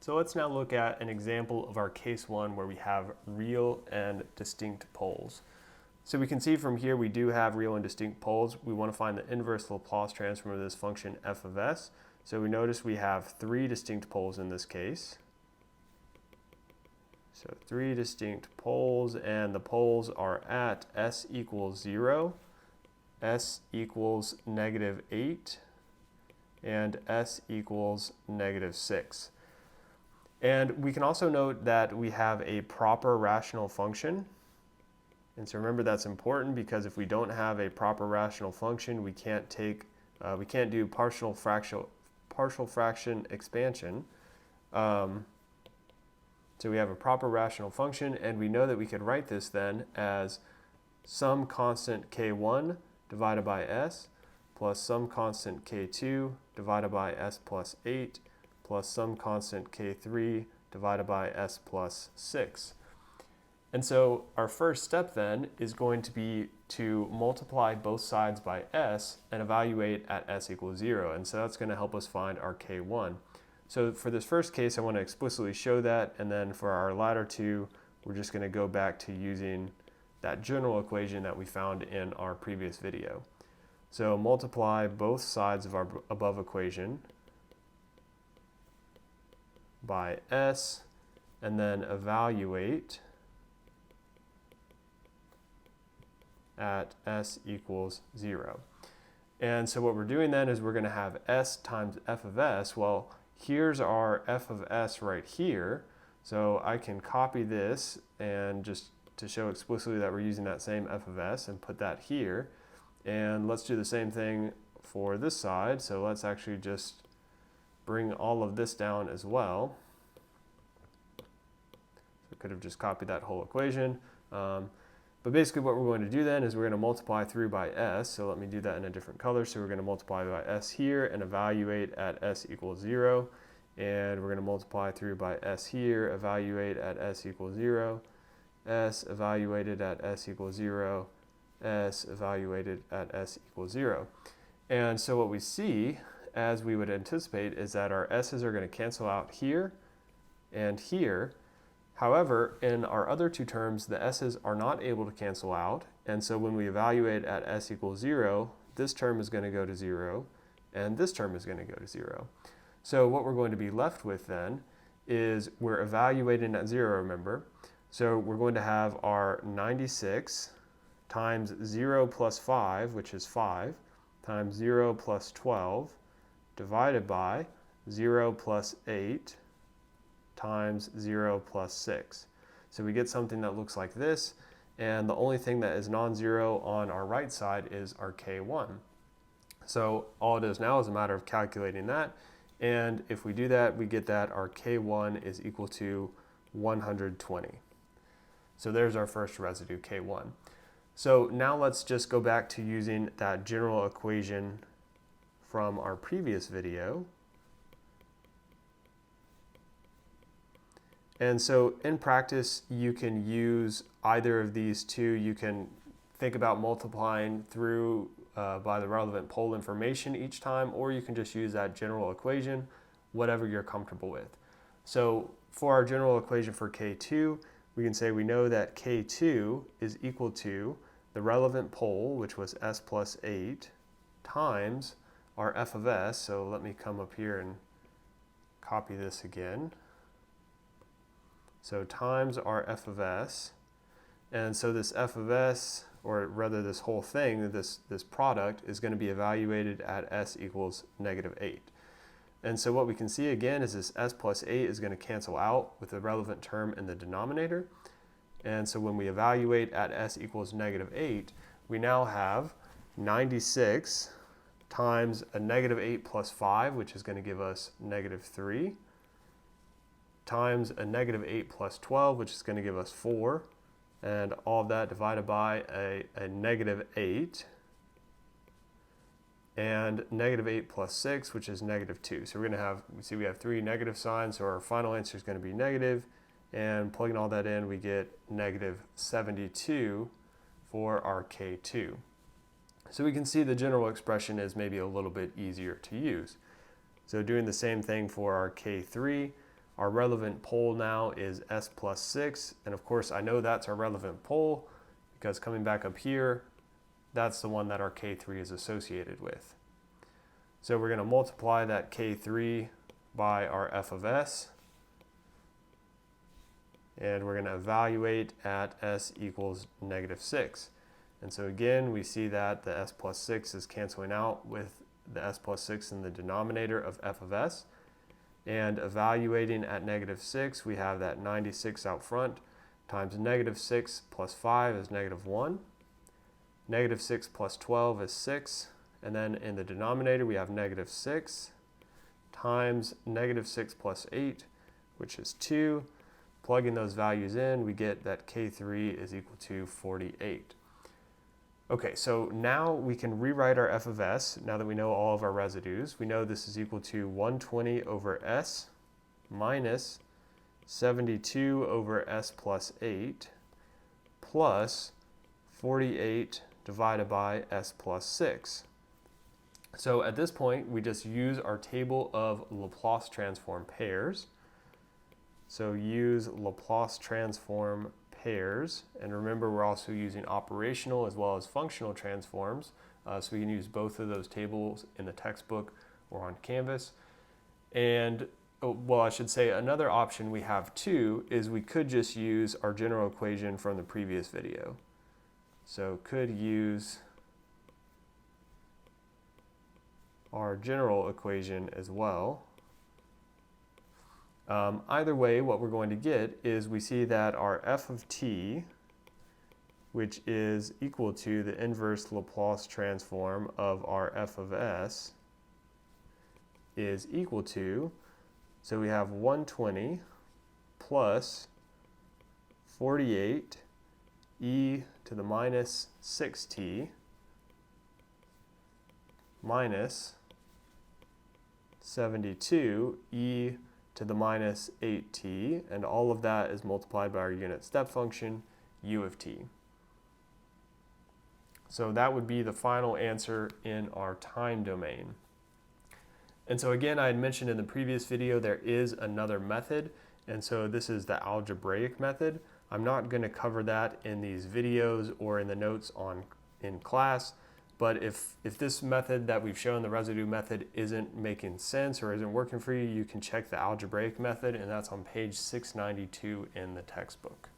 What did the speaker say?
So let's now look at an example of our case one where we have real and distinct poles. So we can see from here we do have real and distinct poles. We want to find the inverse Laplace transform of this function f of s. So we notice we have three distinct poles in this case. So three distinct poles, and the poles are at s equals 0, s equals -8, and s equals -6. And we can also note that we have a proper rational function. And so remember, that's important because if we don't have a proper rational function, we can't do partial fraction expansion. So we have a proper rational function, and we know that we could write this then as some constant k1 divided by s plus some constant k2 divided by s plus 8 plus some constant k3 divided by s plus 6. And so our first step then is going to be to multiply both sides by s and evaluate at s equals 0. And so that's going to help us find our k1. So for this first case, I want to explicitly show that, and then for our latter two, we're just going to go back to using that general equation that we found in our previous video. So multiply both sides of our above equation by s, and then evaluate at s equals 0. And so what we're doing then is we're going to have s times f of s. Well, here's our f of s right here. So I can copy this and just to show explicitly that we're using that same f of s and put that here. And let's do the same thing for this side. So let's actually just bring all of this down as well. So I could have just copied that whole equation. But basically what we're going to do then is we're going to multiply through by s. So let me do that in a different color. So we're going to multiply by s here and evaluate at s equals 0. And we're going to multiply through by s here, evaluate at s equals 0, s evaluated at s equals 0, s evaluated at s equals 0. And so what we see, as we would anticipate, is that our s's are going to cancel out here and here. However, in our other two terms, the s's are not able to cancel out, and so when we evaluate at s equals 0, this term is going to go to 0, and this term is going to go to 0. So what we're going to be left with then is we're evaluating at 0, remember. So we're going to have our 96 times 0 plus 5, which is 5, times 0 plus 12, divided by 0 plus 8, times 0 plus 6. So we get something that looks like this, and the only thing that is non-zero on our right side is our k1. So all it is now is a matter of calculating that, and if we do that, we get that our k1 is equal to 120. So there's our first residue, k1. So now let's just go back to using that general equation from our previous video. And so in practice, you can use either of these two. You can think about multiplying through by the relevant pole information each time, or you can just use that general equation, whatever you're comfortable with. So for our general equation for K2, we can say we know that K2 is equal to the relevant pole, which was s plus 8, times our f of s. So let me come up here and copy this again. So times our f of s, and so this f of s, or rather this whole thing, this product, is going to be evaluated at s equals -8. And so what we can see again is this s plus 8 is going to cancel out with the relevant term in the denominator. And so when we evaluate at s equals -8, we now have 96 times a -8 plus 5, which is going to give us -3, times a -8 plus 12, which is going to give us 4, and all of that divided by a -8, and -8 plus 6, which is -2. So we're going to have, we have three negative signs, so our final answer is going to be negative, and plugging all that in, we get -72 for our K2. So we can see the general expression is maybe a little bit easier to use. So doing the same thing for our K3, Our relevant pole now is s plus 6, and of course I know that's our relevant pole because coming back up here, that's the one that our K3 is associated with. So we're going to multiply that K3 by our f of s, and we're going to evaluate at s equals negative 6. And so again, we see that the s plus 6 is canceling out with the s plus 6 in the denominator of f of s. And evaluating at negative 6, we have that 96 out front times negative 6 plus 5 is negative 1. Negative 6 plus 12 is 6. And then in the denominator, we have negative 6 times negative 6 plus 8, which is 2. Plugging those values in, we get that K3 is equal to 48. Okay, so now we can rewrite our f of s, now that we know all of our residues. We know this is equal to 120 over s minus 72 over s plus 8 plus 48 divided by s plus 6. So at this point, we just use our table of Laplace transform pairs. So use Laplace transform pairs, and remember we're also using operational as well as functional transforms, so we can use both of those tables in the textbook or on Canvas. And well, I should say another option we have too is we could just use our general equation from the previous video. So could use our general equation as well. Either way, what we're going to get is we see that our f of t, which is equal to the inverse Laplace transform of our f of s, is equal to, so we have 120 plus 48 e to the minus 6t minus 72 e to the minus 8t, and all of that is multiplied by our unit step function, u of t. So that would be the final answer in our time domain. And so again, I had mentioned in the previous video there is another method, and so this is the algebraic method. I'm not going to cover that in these videos or in the notes in class. But if this method that we've shown, the residue method, isn't making sense or isn't working for you, you can check the algebraic method, and that's on page 692 in the textbook.